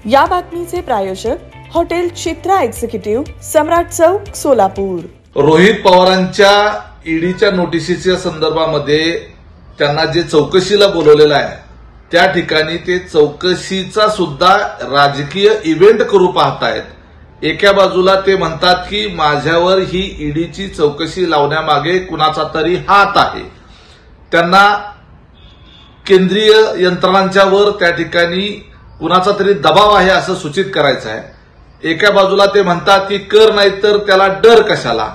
या बातमीचे प्रायोजक हॉटेल चित्रा एक्झिक्युटिव्ह, सम्राट चौक, सोलापूर। रोहित पवारांच्या ईडीच्या नोटिसीच्या संदर्भामध्ये त्यांना जे चौकशीला बोलवलेलं आहे त्या ठिकाणी ते चौकशीचा सुद्धा राजकीय इव्हेंट करू पाहतायत। एका बाजूला ते म्हणतात की माझ्यावर ही ईडीची चौकशी लावण्यामागे कुणाचा तरी हात आहे, त्यांना केंद्रीय यंत्रणांच्यावर त्या ठिकाणी कुणाचा तरी दबाव आहे असं सूचित करायचं आहे। एका बाजूला ते म्हणतात की कर नाही तर त्याला डर कशाला,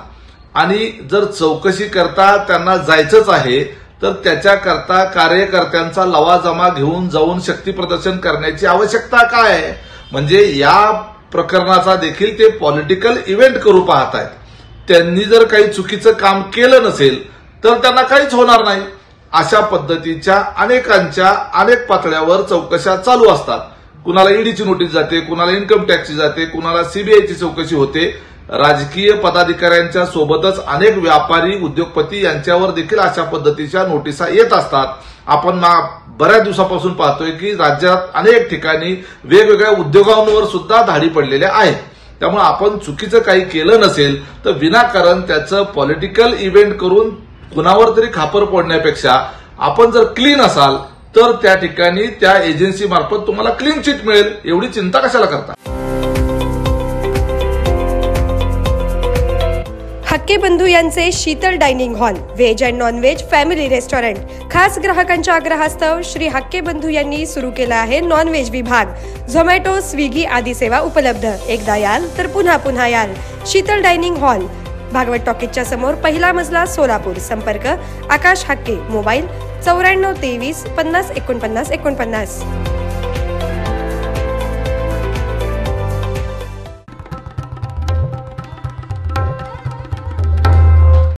आणि जर चौकशी करता त्यांना जायचंच आहे तर त्याच्याकरता कार्यकर्त्यांचा लवाजमा घेऊन जाऊन शक्ती प्रदर्शन करण्याची आवश्यकता काय आहे? म्हणजे या प्रकरणाचा देखील ते पॉलिटिकल इव्हेंट करू पाहत आहेत। त्यांनी जर काही चुकीचं काम केलं नसेल तर त्यांना काहीच होणार नाही। अशा पद्धतीच्या अनेकांच्या अनेक पातळ्यावर चौकशा चालू असतात। कुणाला ईडीची नोटीस जाते, कुणाला इन्कम टॅक्सची जाते, कुणाला सीबीआयची चौकशी होते। राजकीय पदाधिकाऱ्यांच्या सोबतच अनेक व्यापारी, उद्योगपती यांच्यावर देखील अशा पद्धतीच्या नोटिसा येत असतात। आपण बऱ्याच दिवसापासून पाहतोय की राज्यात अनेक ठिकाणी वेगवेगळ्या उद्योगांवर सुद्धा धाडी पडलेल्या आहेत। त्यामुळे आपण चुकीचं काही केलं नसेल तर विनाकारण त्याचं पॉलिटिकल इव्हेंट करून कुणावर तरी खापर पडण्यापेक्षा आपण जर क्लीन असाल तर त्या ठिकाणी त्या एजन्सी मार्फत तुम्हाला क्लीन चिट मिळेल, एवढी चिंता कशाला करता? हक्के बंधू यांचे Sheetal dining hall, veg and non veg family restaurant खास ग्राहकांच्या आग्रहास्तव श्री हक्के बंधू यांनी सुरू केला आहे नॉन व्हेज विभाग। झोमॅटो, स्विगी आदी सेवा उपलब्ध। एकदा याल तर पुन्हा पुन्हा याल। शीतल डायनिंग हॉल, भागवत टॉकीजच्या समोर, पहिला मजला, सोलापूर। संपर्क आकाश हक्के, मोबाईल 94 23 50 49 49।